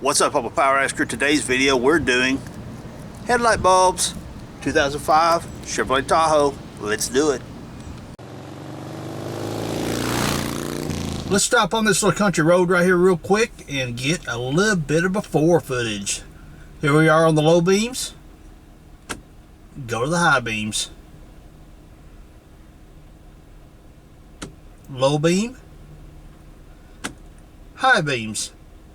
What's up, Papa Power Asker? Today's video we're doing headlight bulbs, 2005 Chevy Tahoe. Let's do it. Let's stop on this little country road right here real quick and get a little bit of before footage. Here we are on the low beams. Go to the high beams. Low beam. High beams.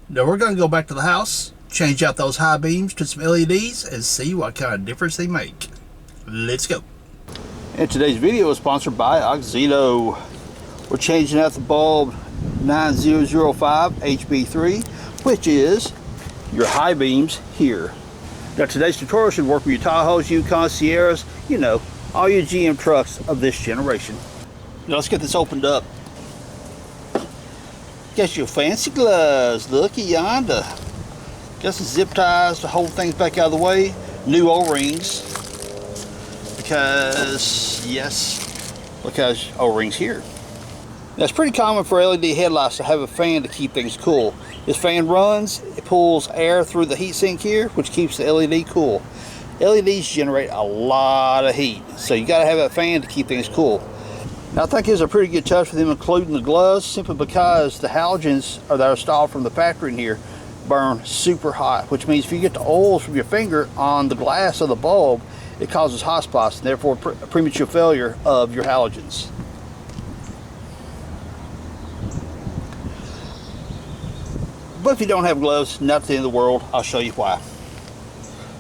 Now we're going to go back to the house, change out those high beams to some LEDs and see what kind of difference they make. Let's go. And today's video is sponsored by Auxito. We're changing out the bulb 9005 HB3, which is your high beams here. Now today's tutorial should work with your Tahoes, Yukons, Sierras, you know, all your GM trucks of this generation. Now let's get this opened up. Got your fancy gloves, looky yonder. Got some zip ties to hold things back out of the way. New O-rings, because O-rings here. Now it's pretty common for LED headlights to have a fan to keep things cool. This fan runs, it pulls air through the heatsink here, which keeps the LED cool. LEDs generate a lot of heat, so you gotta have a fan to keep things cool. Now, I think it's a pretty good touch for them including the gloves, simply because the halogens that are installed from the factory in here burn super hot, which means if you get the oils from your finger on the glass of the bulb, it causes hot spots and therefore premature failure of your halogens. But if you don't have gloves, not the end of the world. I'll show you why.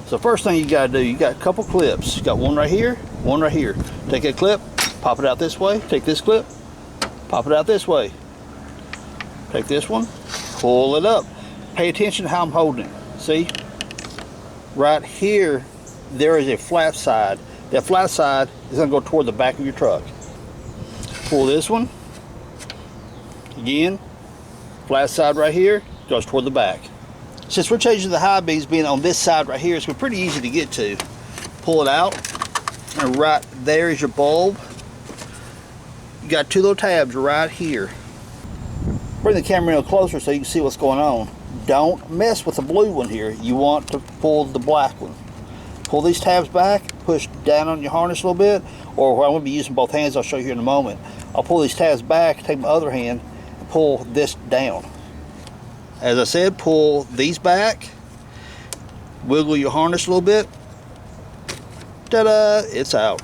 So first thing you got to do, you got a couple clips. You got one right here, one right here. Take that clip, pop it out this way. Take this clip, pop it out this way. Take this one, pull it up. Pay attention to how I'm holding it. See? Right here, there is a flat side. That flat side is going to go toward the back of your truck. Pull this one. Again, flat side right here goes toward the back. Since we're changing the high beams being on this side right here, it's pretty easy to get to. Pull it out, and right there is your bulb. You got two little tabs right here. Bring the camera in closer so you can see what's going on. Don't mess with the blue one here. You want to pull the black one. Pull these tabs back, push down on your harness a little bit, or I'm going to be using both hands, I'll show you here in a moment. I'll pull these tabs back, take my other hand, and pull this down. As I said, pull these back, wiggle your harness a little bit. Ta-da! It's out.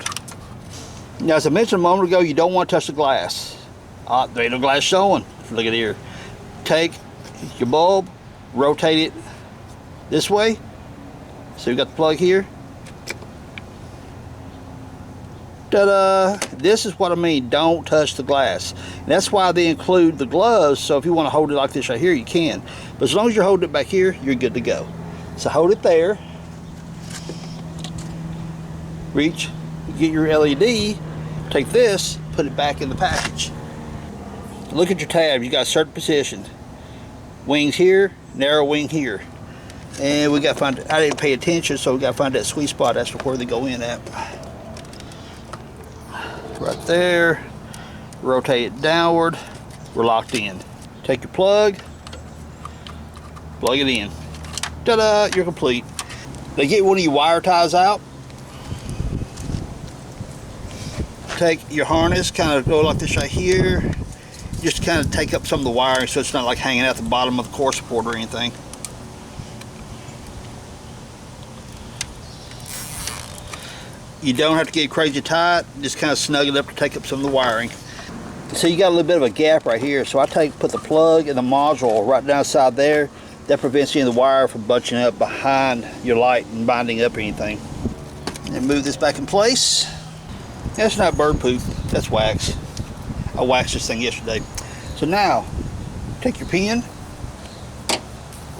Now, as I mentioned a moment ago, you don't want to touch the glass. There ain't no glass showing. Look at here. Take your bulb, rotate it this way. So you got the plug here. Ta-da! This is what I mean, don't touch the glass. And that's why they include the gloves, so if you want to hold it like this right here, you can. But as long as you're holding it back here, you're good to go. So hold it there. Reach, get your LED, take this, put it back in the package. Look at your tab, you got a certain position. Wings here, narrow wing here. And we got to find, I didn't pay attention, so we got to find that sweet spot as to where they go in at. Right there, rotate it downward, we're locked in. Take your plug, plug it in. Ta-da, you're complete. Now get one of your wire ties out. Take your harness, kind of go like this right here. Just to kind of take up some of the wiring so it's not like hanging out the bottom of the core support or anything. You don't have to get crazy tight, just kind of snug it up to take up some of the wiring. So you got a little bit of a gap right here, so I put the plug and the module right down inside there. That prevents any of the wire from bunching up behind your light and binding up anything. And move this back in place. That's not bird poop, that's wax. I waxed this thing yesterday. So now, take your pin,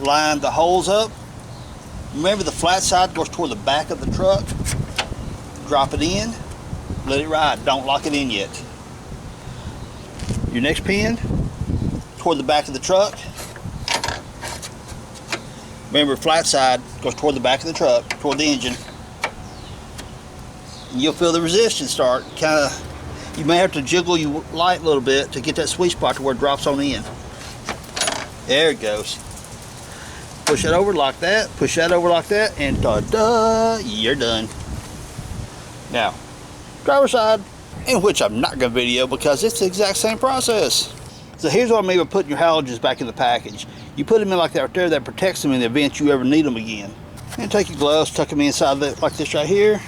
line the holes up. Remember the flat side goes toward the back of the truck. Drop it in, let it ride, don't lock it in yet. Your next pin, toward the back of the truck. Remember, flat side goes toward the back of the truck, toward the engine. And you'll feel the resistance start. You may have to jiggle your light a little bit to get that sweet spot to where it drops on in. There it goes. push that over like that, push that over like that, and ta-da, you're done. Now, driver's side, in which I'm not going to video because it's the exact same process. So here's what I mean by putting your halogens back in the package. You put them in like that right there, that protects them in the event you ever need them again. And take your gloves, tuck them inside that, like this right here.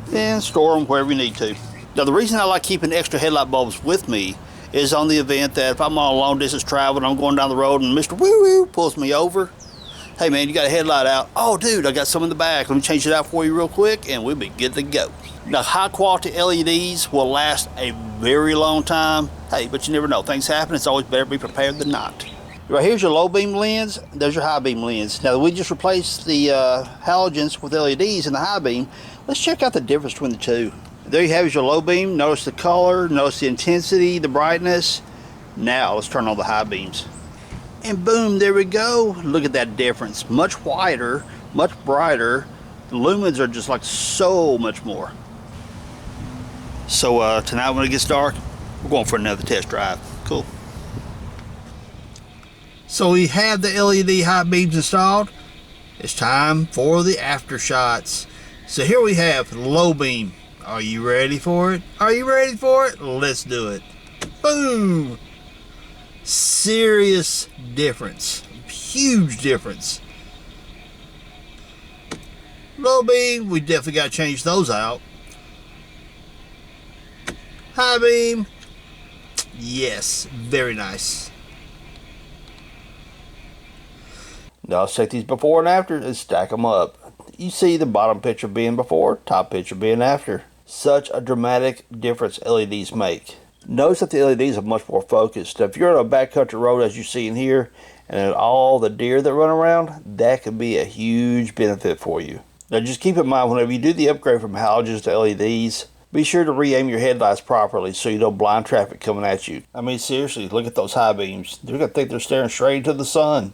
Then store them wherever you need to. Now the reason I like keeping extra headlight bulbs with me is on the event that if I'm on a long distance travel and I'm going down the road and Mr. Woo-Woo pulls me over, hey man, you got a headlight out. Oh dude, I got some in the back. Let me change it out for you real quick and we'll be good to go. Now high quality LEDs will last a very long time. Hey, but you never know. Things happen. It's always better to be prepared than not. Right here's your low beam lens. There's your high beam lens. Now we just replaced the halogens with LEDs in the high beam. Let's check out the difference between the two. There you have your low beam. Notice the color, notice the intensity, the brightness. Now let's turn on the high beams. And boom, there we go. Look at that difference. Much whiter, much brighter. The lumens are just like so much more. So tonight when it gets dark, we're going for another test drive. Cool. So we have the LED high beams installed. It's time for the after shots. So here we have low beam. Are you ready for it? Are you ready for it? Let's do it. Boom! Serious difference. Huge difference. Low beam, we definitely got to change those out. High beam, yes, very nice. Now let's take these before and after and stack them up. You see the bottom picture being before, top picture being after. Such a dramatic difference LEDs make. Notice that the LEDs are much more focused. If you're on a backcountry road as you see in here, and all the deer that run around, that could be a huge benefit for you. Now just keep in mind, whenever you do the upgrade from halogens to LEDs, be sure to re-aim your headlights properly so you don't blind traffic coming at you. I mean seriously, look at those high beams. They're going to think they're staring straight into the sun.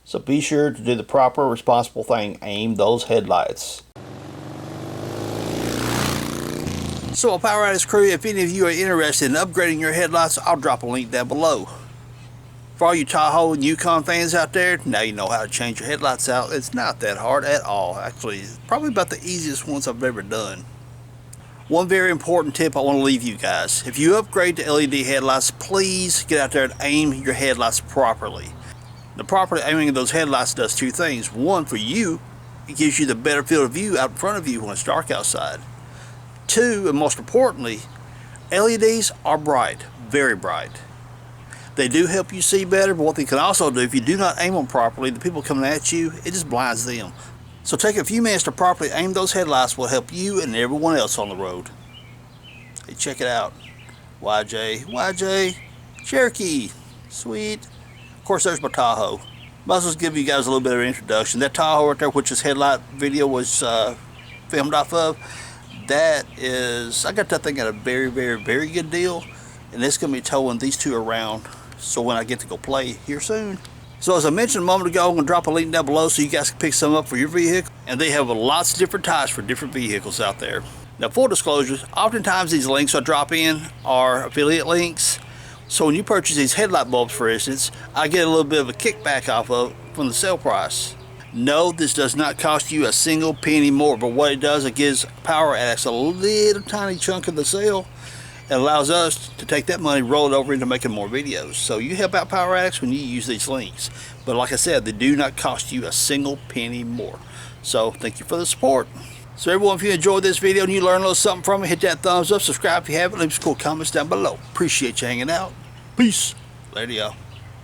So be sure to do the proper, responsible thing. Aim those headlights. So Power Addicts crew, if any of you are interested in upgrading your headlights, I'll drop a link down below. For all you Tahoe and Yukon fans out there, now you know how to change your headlights out. It's not that hard at all. Actually, it's probably about the easiest ones I've ever done. One very important tip I want to leave you guys. If you upgrade to LED headlights, please get out there and aim your headlights properly. The proper aiming of those headlights does two things. One, for you, it gives you the better field of view out in front of you when it's dark outside. Two, and most importantly, LEDs are bright, very bright. They do help you see better, but what they can also do, if you do not aim them properly, the people coming at you, it just blinds them. So take a few minutes to properly aim those headlights will help you and everyone else on the road. Hey, check it out. YJ, Cherokee, sweet. Of course, there's my Tahoe. Might as well give you guys a little bit of an introduction. That Tahoe right there, which this headlight video was filmed off of, that is, I got that thing at a very, very, very good deal. And it's going to be towing these two around. So when I get to go play here soon. So as I mentioned a moment ago, I'm going to drop a link down below so you guys can pick some up for your vehicle. And they have lots of different types for different vehicles out there. Now, full disclosure, oftentimes these links I drop in are affiliate links. So when you purchase these headlight bulbs, for instance, I get a little bit of a kickback off of from the sale price. No, this does not cost you a single penny more, but what it does, it gives Power Addicts a little tiny chunk of the sale. It allows us to take that money, roll it over into making more videos. So you help out Power Addicts when you use these links. But like I said, they do not cost you a single penny more. So thank you for the support. So everyone, if you enjoyed this video and you learned a little something from it, hit that thumbs up, subscribe if you haven't, leave some cool comments down below. Appreciate you hanging out. Peace. Later, y'all.